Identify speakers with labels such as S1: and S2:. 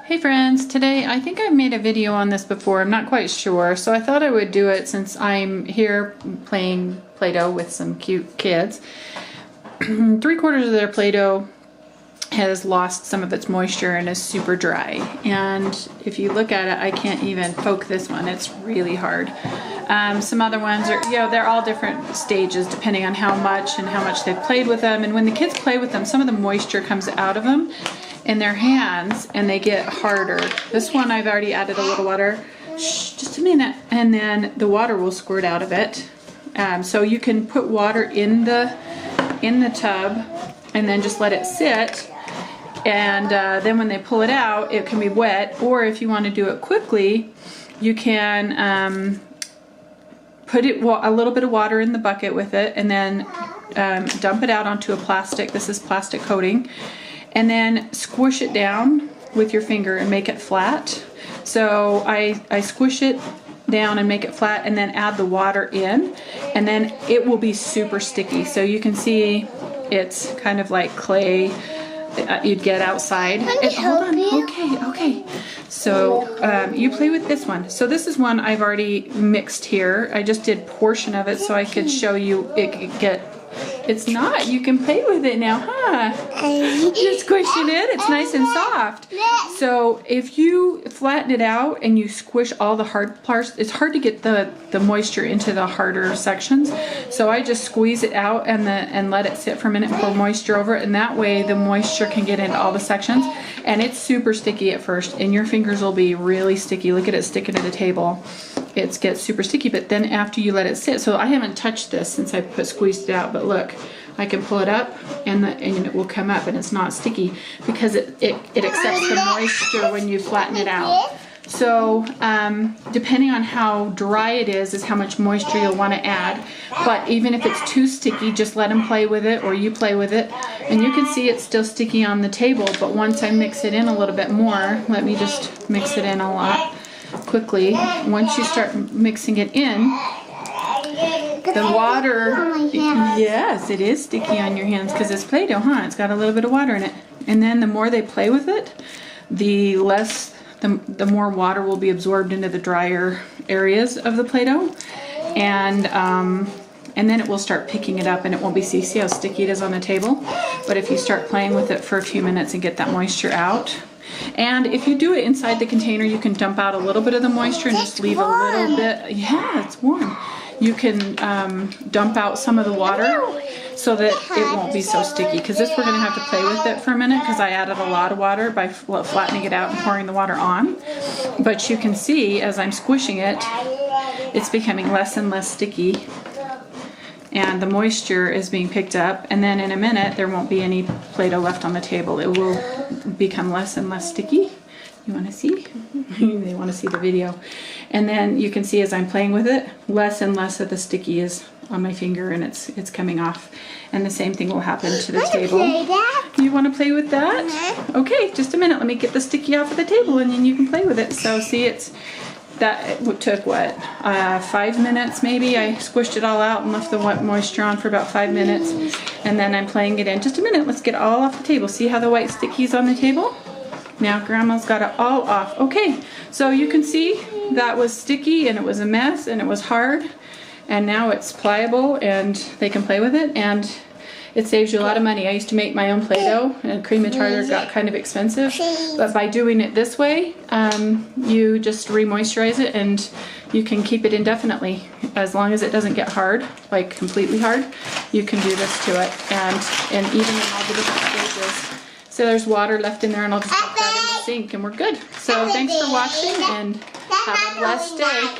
S1: Hey friends, today I think I've made a video on this before, I'm not quite sure, so I thought I would do it since I'm here playing Play-Doh with some cute kids. 3/4 of their Play-Doh has lost some of its moisture and is super dry, and if you look at it, I can't even poke this one, it's really hard. Some other ones are, they're all different stages depending on how much they've played with them, and when the kids play with them, some of the moisture comes out of them in their hands and they get harder. This one I've already added a little water. Shh, just a minute, and then the water will squirt out of it. So you can put water in the tub and then just let it sit, and then when they pull it out, it can be wet, or if you want to do it quickly, you can put a little bit of water in the bucket with it, and then dump it out onto a plastic. This is plastic coating, and then squish it down with your finger and make it flat. So I squish it down and make it flat, and then add the water in, and then it will be super sticky. So you can see it's kind of like clay you'd get outside. Hold on, okay. So you play with this one. So this is one I've already mixed here. I just did portion of it so I could show you it could get. It's not. You can play with it now, huh? You're squishing it. It's nice and soft. So if you flatten it out and you squish all the hard parts, it's hard to get the moisture into the harder sections. So I just squeeze it out and let it sit for a minute and pour moisture over it, and that way the moisture can get into all the sections. And it's super sticky at first, and your fingers will be really sticky. Look at it sticking to the table. It gets super sticky, but then after you let it sit, so I haven't touched this since I squeezed it out, but look, I can pull it up and it will come up, and it's not sticky because it accepts the moisture when you flatten it out. So depending on how dry it is how much moisture you'll want to add, but even if it's too sticky, just let them play with it, or you play with it, and you can see it's still sticky on the table. But once I mix it in a little bit more, let me just mix it in a lot quickly. Once you start mixing it in, the water, yes, it is sticky on your hands because it's Play-Doh, huh? It's got a little bit of water in it. And then the more they play with it, the more water will be absorbed into the drier areas of the Play-Doh, and then it will start picking it up, and it won't be, see how sticky it is on the table? But if you start playing with it for a few minutes and get that moisture out, and if you do it inside the container, you can dump out a little bit of the moisture and just leave a little bit. Yeah, it's warm. You can dump out some of the water so that it won't be so sticky, because this we're going to have to play with it for a minute because I added a lot of water by flattening it out and pouring the water on. But you can see as I'm squishing it, it's becoming less and less sticky, and the moisture is being picked up, and then in a minute there won't be any Play-Doh left on the table. It will become less and less sticky. You want to see? They want to see the video. And then you can see as I'm playing with it, less and less of the sticky is on my finger, and it's coming off. And the same thing will happen to the table. You want to play with that? Okay, just a minute. Let me get the sticky off of the table, and then you can play with it. So see, it took what, 5 minutes maybe. I squished it all out and left the wet moisture on for about 5 minutes, and then I'm playing it in. Just a minute. Let's get it all off the table. See how the white sticky's on the table? Now Grandma's got it all off. Okay, so you can see that was sticky, and it was a mess, and it was hard, and now it's pliable, and they can play with it, and it saves you a lot of money. I used to make my own Play-Doh, and cream and tartar got kind of expensive, but by doing it this way, you just re-moisturize it, and you can keep it indefinitely. As long as it doesn't get hard, like completely hard, you can do this to it, and even in all the different stages. So there's water left in there, and I'll just put that in the sink, and we're good. So thanks for watching, and have a blessed day.